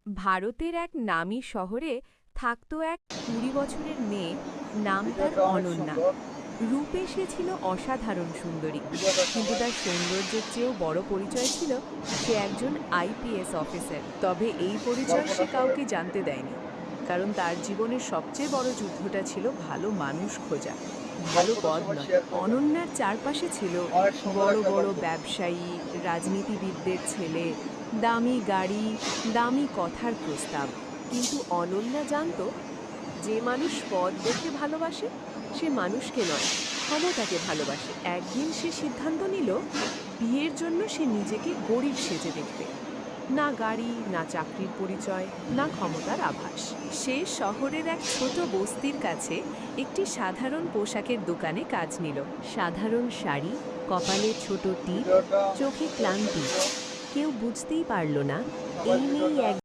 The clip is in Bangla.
ভারতের এক নামী শহরে থাকতো এক ২০ বছরের মেয়ে। নাম তার অনন্যা। রূপে সে ছিল অসাধারণ সুন্দরী, কিন্তু তার সৌন্দর্যের চেয়েও বড় পরিচয় ছিল সে একজন আইপিএস অফিসার। তবে এই পরিচয় সে কাউকে জানতে দেয়নি, কারণ তার জীবনের সবচেয়ে বড় যুদ্ধটা ছিল ভালো মানুষ খোঁজা, ভালো পদ নয়। অনন্যার চারপাশে ছিল বড় বড় ব্যবসায়ী, রাজনীতিবিদদের ছেলে, দামি গাড়ি, দামি কথার প্রস্তাব। কিন্তু অনন্যা জানতো, যে মানুষ পদ দেখে ভালোবাসে সে মানুষকে নয়, ক্ষমতাকে ভালোবাসে। একদিন সে সিদ্ধান্ত নিল, বিয়ের জন্য সে নিজেকে গরিব সেজে দেখবে। না গাড়ি, না চাকরির পরিচয়, না ক্ষমতার আভাস। সে শহরের এক ছোট বস্তির কাছে একটি সাধারণ পোশাকের দোকানে কাজ নিল। সাধারণ শাড়ি, কপালে ছোট টিপ, চোখে ক্লান্তি। কেউ বুঝতেই পারল না এই মেয়েই এক